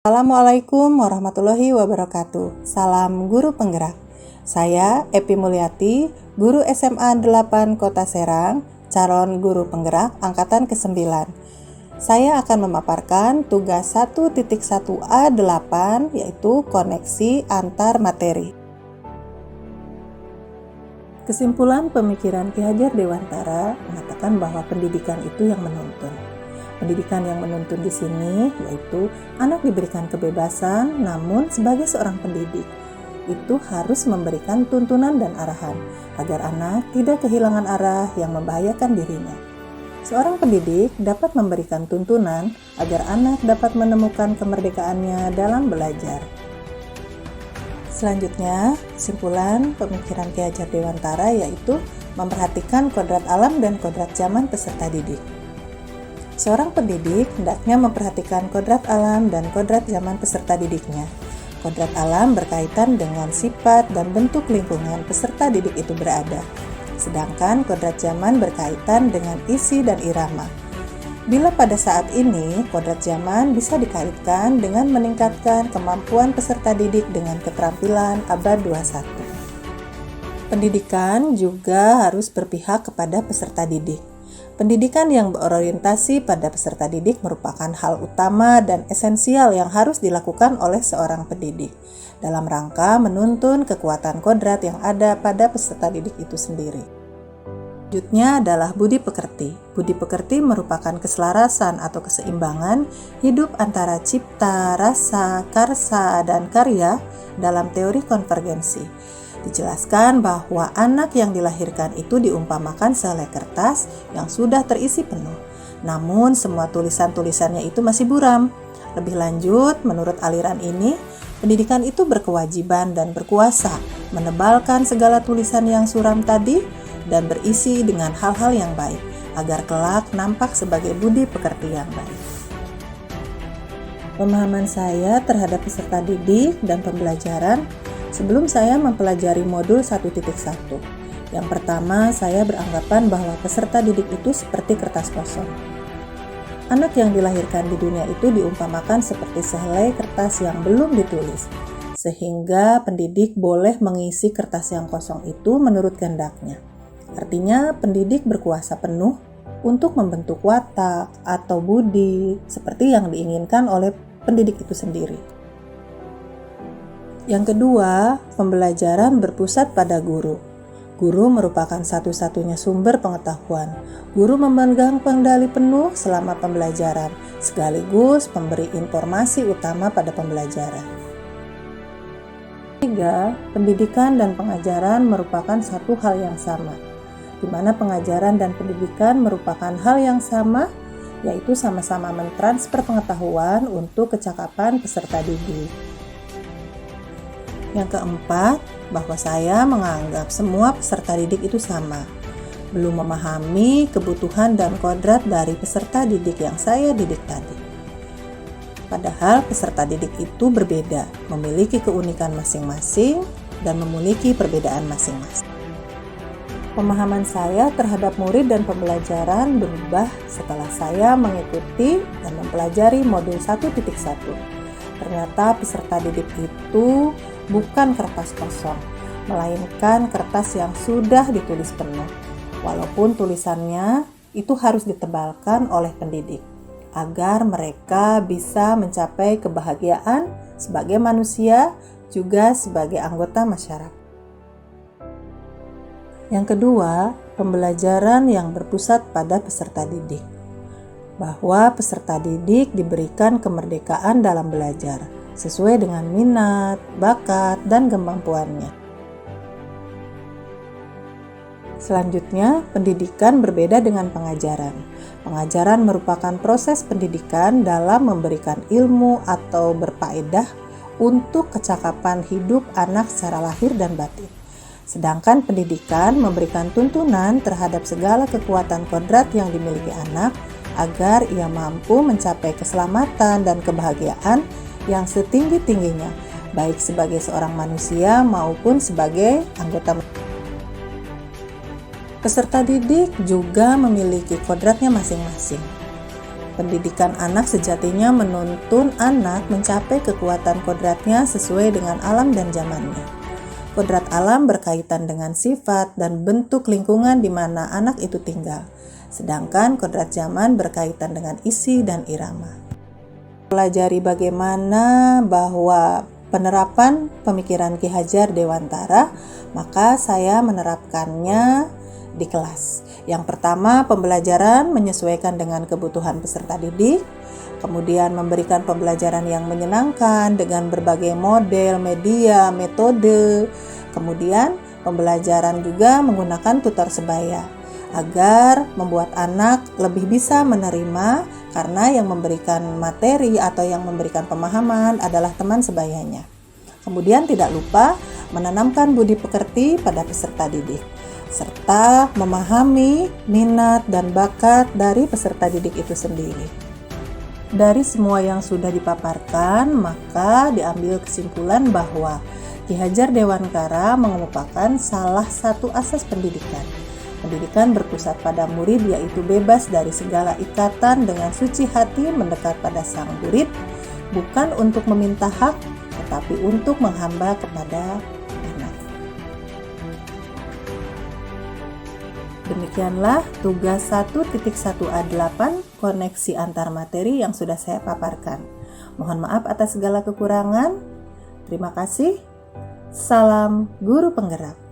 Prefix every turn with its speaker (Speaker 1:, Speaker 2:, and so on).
Speaker 1: Assalamualaikum warahmatullahi wabarakatuh. Salam guru penggerak. Saya Epi Mulyati, guru SMA 8 Kota Serang, calon guru penggerak angkatan ke-9. Saya akan memaparkan tugas 1.1A8 yaitu koneksi antar materi. Kesimpulan pemikiran Ki Hajar Dewantara mengatakan bahwa pendidikan itu yang menuntun. Pendidikan yang menuntun di sini yaitu anak diberikan kebebasan, namun sebagai seorang pendidik itu harus memberikan tuntunan dan arahan agar anak tidak kehilangan arah yang membahayakan dirinya. Seorang pendidik dapat memberikan tuntunan agar anak dapat menemukan kemerdekaannya dalam belajar. Selanjutnya, kesimpulan pemikiran Ki Hajar Dewantara yaitu memperhatikan kodrat alam dan kodrat zaman peserta didik. Seorang pendidik hendaknya memperhatikan kodrat alam dan kodrat zaman peserta didiknya. Kodrat alam berkaitan dengan sifat dan bentuk lingkungan peserta didik itu berada, sedangkan kodrat zaman berkaitan dengan isi dan irama. Bila pada saat ini, kodrat zaman bisa dikaitkan dengan meningkatkan kemampuan peserta didik dengan keterampilan abad 21. Pendidikan juga harus berpihak kepada peserta didik. Pendidikan yang berorientasi pada peserta didik merupakan hal utama dan esensial yang harus dilakukan oleh seorang pendidik dalam rangka menuntun kekuatan kodrat yang ada pada peserta didik itu sendiri. Selanjutnya adalah budi pekerti. Budi pekerti merupakan keselarasan atau keseimbangan hidup antara cipta, rasa, karsa, dan karya dalam teori konvergensi. Dijelaskan bahwa anak yang dilahirkan itu diumpamakan sehelai kertas yang sudah terisi penuh. Namun semua tulisan-tulisannya itu masih buram. Lebih lanjut, menurut aliran ini, pendidikan itu berkewajiban dan berkuasa menebalkan segala tulisan yang suram tadi dan berisi dengan hal-hal yang baik, agar kelak nampak sebagai budi pekerti yang baik. Pemahaman saya terhadap peserta didik dan pembelajaran sebelum saya mempelajari modul 1.1. Yang pertama, saya beranggapan bahwa peserta didik itu seperti kertas kosong. Anak yang dilahirkan di dunia itu diumpamakan seperti sehelai kertas yang belum ditulis, sehingga pendidik boleh mengisi kertas yang kosong itu menurut kehendaknya. Artinya, pendidik berkuasa penuh untuk membentuk watak atau budi seperti yang diinginkan oleh pendidik itu sendiri. Yang kedua, pembelajaran berpusat pada guru. Guru merupakan satu-satunya sumber pengetahuan. Guru memegang kendali penuh selama pembelajaran, sekaligus pemberi informasi utama pada pembelajaran. Ketiga, pendidikan dan pengajaran merupakan satu hal yang sama, di mana pengajaran dan pendidikan merupakan hal yang sama, yaitu sama-sama mentransfer pengetahuan untuk kecakapan peserta didik. Yang keempat, bahwa saya menganggap semua peserta didik itu sama, belum memahami kebutuhan dan kodrat dari peserta didik yang saya didik tadi. Padahal peserta didik itu berbeda, memiliki keunikan masing-masing dan memiliki perbedaan masing-masing. Pemahaman saya terhadap murid dan pembelajaran berubah setelah saya mengikuti dan mempelajari modul 1.1. Ternyata peserta didik itu bukan kertas kosong, melainkan kertas yang sudah ditulis penuh. Walaupun tulisannya itu harus ditebalkan oleh pendidik, agar mereka bisa mencapai kebahagiaan sebagai manusia, juga sebagai anggota masyarakat. Yang kedua, pembelajaran yang berpusat pada peserta didik. Bahwa peserta didik diberikan kemerdekaan dalam belajar, sesuai dengan minat, bakat, dan kemampuannya. Selanjutnya, pendidikan berbeda dengan pengajaran. Pengajaran merupakan proses pendidikan dalam memberikan ilmu atau berfaedah untuk kecakapan hidup anak secara lahir dan batin. Sedangkan pendidikan memberikan tuntunan terhadap segala kekuatan kodrat yang dimiliki anak agar ia mampu mencapai keselamatan dan kebahagiaan yang setinggi-tingginya, baik sebagai seorang manusia maupun sebagai anggota masyarakat. Peserta didik juga memiliki kodratnya masing-masing. Pendidikan anak sejatinya menuntun anak mencapai kekuatan kodratnya sesuai dengan alam dan zamannya. Kodrat alam berkaitan dengan sifat dan bentuk lingkungan di mana anak itu tinggal, sedangkan kodrat zaman berkaitan dengan isi dan irama. Pelajari bagaimana bahwa penerapan pemikiran Ki Hajar Dewantara, maka saya menerapkannya di kelas. Yang pertama, pembelajaran menyesuaikan dengan kebutuhan peserta didik, kemudian memberikan pembelajaran yang menyenangkan dengan berbagai model, media, metode, kemudian pembelajaran juga menggunakan tutor sebaya agar membuat anak lebih bisa menerima karena yang memberikan materi atau yang memberikan pemahaman adalah teman sebayanya. Kemudian tidak lupa menanamkan budi pekerti pada peserta didik, serta memahami minat dan bakat dari peserta didik itu sendiri. Dari semua yang sudah dipaparkan, maka diambil kesimpulan bahwa Ki Hajar Dewantara mengemukakan salah satu asas pendidikan. Pendidikan berpusat pada murid, yaitu bebas dari segala ikatan dengan suci hati mendekat pada sang murid, bukan untuk meminta hak, tetapi untuk menghamba kepada anak. Demikianlah tugas 1.1A8 koneksi antar materi yang sudah saya paparkan. Mohon maaf atas segala kekurangan. Terima kasih. Salam Guru Penggerak.